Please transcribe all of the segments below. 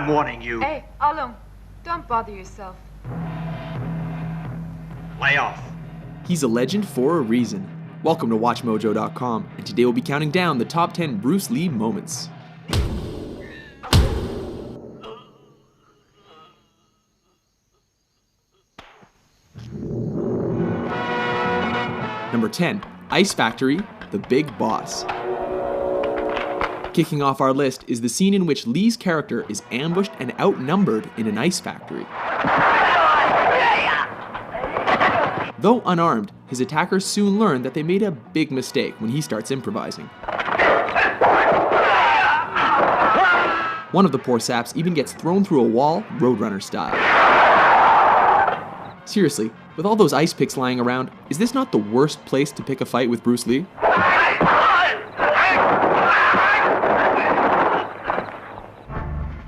I'm warning you. Hey, Alung, don't bother yourself. Lay off. He's a legend for a reason. Welcome to WatchMojo.com, and today we'll be counting down the top 10 Bruce Lee moments. Number 10, Ice Factory, The Big Boss. Kicking off our list is the scene in which Lee's character is ambushed and outnumbered in an ice factory. Though unarmed, his attackers soon learn that they made a big mistake when he starts improvising. One of the poor saps even gets thrown through a wall, Roadrunner style. Seriously, with all those ice picks lying around, is this not the worst place to pick a fight with Bruce Lee?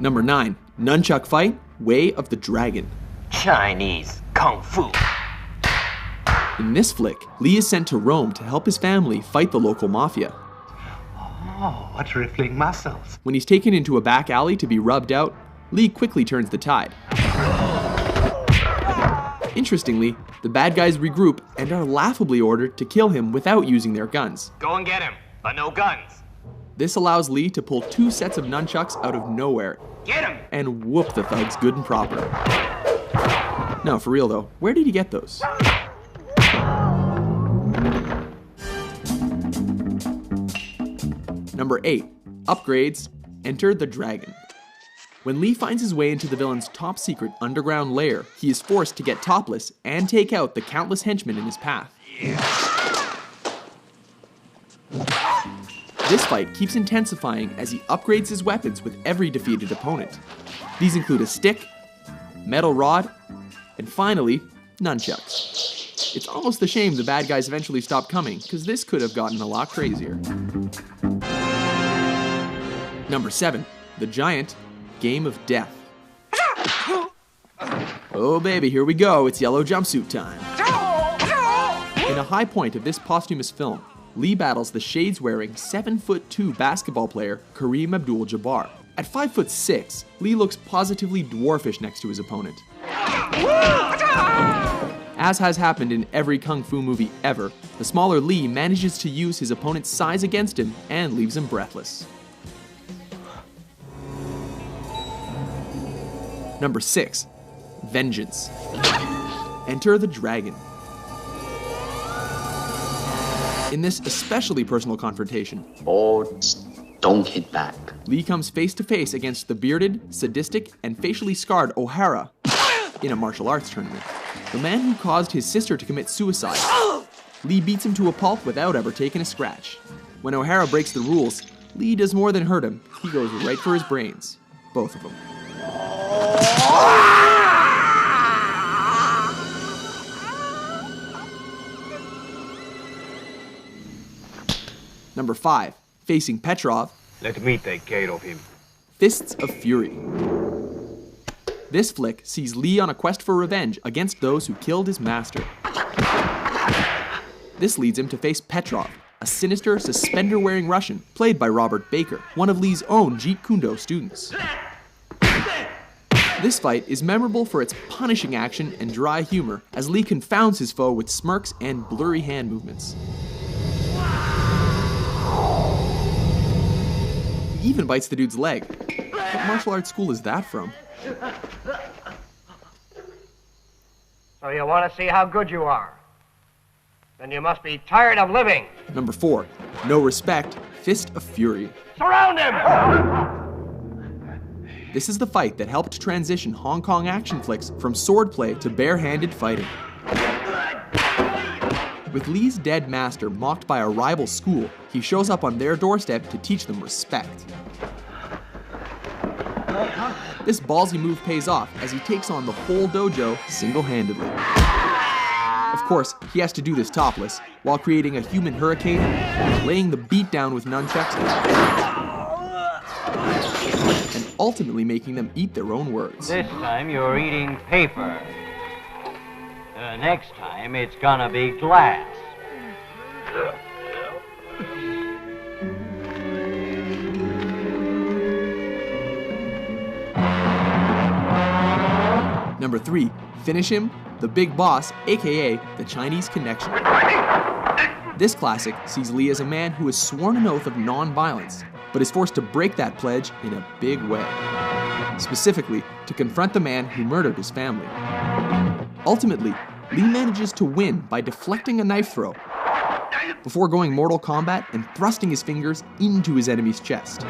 Number 9, Nunchuck Fight, Way of the Dragon. Chinese Kung Fu. In this flick, Lee is sent to Rome to help his family fight the local mafia. Oh, what rippling muscles. When he's taken into a back alley to be rubbed out, Lee quickly turns the tide. Interestingly, the bad guys regroup and are laughably ordered to kill him without using their guns. Go and get him, but no guns. This allows Lee to pull 2 sets of nunchucks out of nowhere Get him! and whoop the thugs good and proper. No, for real though, where did he get those? Number 8, Upgrades, Enter the Dragon. When Lee finds his way into the villain's top secret underground lair, he is forced to get topless and take out the countless henchmen in his path. This fight keeps intensifying as he upgrades his weapons with every defeated opponent. These include a stick, metal rod, and finally, nunchucks. It's almost a shame the bad guys eventually stopped coming, because this could have gotten a lot crazier. Number 7, The Giant, Game of Death. Oh baby, here we go, it's yellow jumpsuit time. In a high point of this posthumous film, Lee battles the shades-wearing 7'2" basketball player Kareem Abdul-Jabbar. At 5'6", Lee looks positively dwarfish next to his opponent. As has happened in every kung fu movie ever, the smaller Lee manages to use his opponent's size against him and leaves him breathless. Number 6, Vengeance. Enter the Dragon. In this especially personal confrontation, Boards don't hit back. Lee comes face to face against the bearded, sadistic, and facially scarred O'Hara in a martial arts tournament. The man who caused his sister to commit suicide. Lee beats him to a pulp without ever taking a scratch. When O'Hara breaks the rules, Lee does more than hurt him. He goes right for his brains. Both of them. Number 5, facing Petrov, Let me take care of him. Fists of Fury. This flick sees Lee on a quest for revenge against those who killed his master. This leads him to face Petrov, a sinister, suspender-wearing Russian played by Robert Baker, one of Lee's own Jeet Kune Do students. This fight is memorable for its punishing action and dry humor as Lee confounds his foe with smirks and blurry hand movements. He even bites the dude's leg. What martial arts school is that from? So you want to see how good you are? Then you must be tired of living. Number 4, No Respect, Fist of Fury. Surround him! This is the fight that helped transition Hong Kong action flicks from swordplay to bare-handed fighting. With Lee's dead master mocked by a rival school, he shows up on their doorstep to teach them respect. This ballsy move pays off as he takes on the whole dojo single-handedly. Of course, he has to do this topless, while creating a human hurricane, laying the beat down with nunchucks, and ultimately making them eat their own words. This time you're eating paper. Next time it's gonna be glass. Number 3, Finish Him, The Big Boss, aka The Chinese Connection. This classic sees Lee as a man who has sworn an oath of non-violence, but is forced to break that pledge in a big way. Specifically, to confront the man who murdered his family. Ultimately, Lee manages to win by deflecting a knife throw, before going Mortal Kombat and thrusting his fingers into his enemy's chest.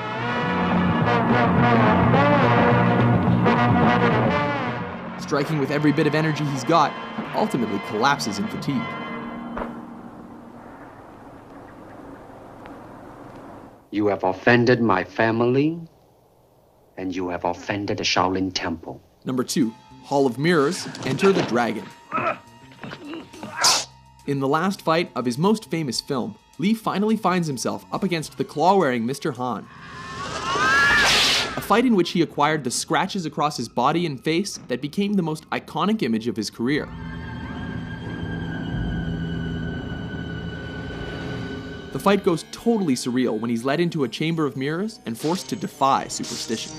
Striking with every bit of energy he's got, he ultimately collapses in fatigue. You have offended my family, and you have offended the Shaolin Temple. Number 2, Hall of Mirrors, Enter the Dragon. In the last fight of his most famous film, Lee finally finds himself up against the claw-wearing Mr. Han. A fight in which he acquired the scratches across his body and face that became the most iconic image of his career. The fight goes totally surreal when he's led into a chamber of mirrors and forced to defy superstition.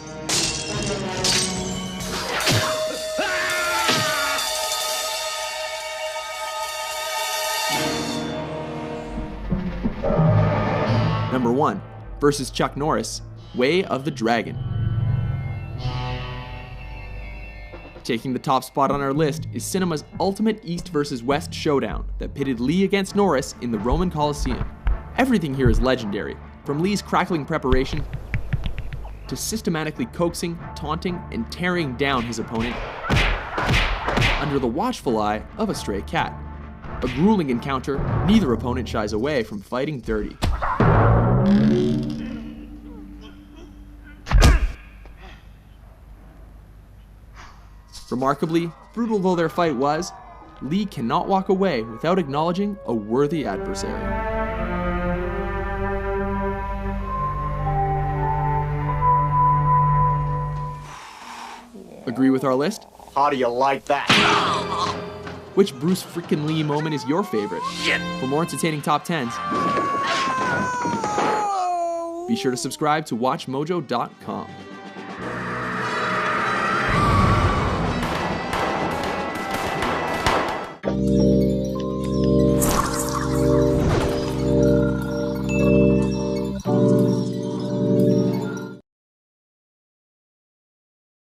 Number 1, versus Chuck Norris, Way of the Dragon. Taking the top spot on our list is cinema's ultimate East versus West showdown that pitted Lee against Norris in the Roman Colosseum. Everything here is legendary, from Lee's crackling preparation to systematically coaxing, taunting, and tearing down his opponent under the watchful eye of a stray cat. A grueling encounter, neither opponent shies away from fighting dirty. Remarkably, brutal though their fight was, Lee cannot walk away without acknowledging a worthy adversary. Agree with our list? How do you like that? Which Bruce freaking Lee moment is your favorite? For more entertaining top 10s, be sure to subscribe to WatchMojo.com.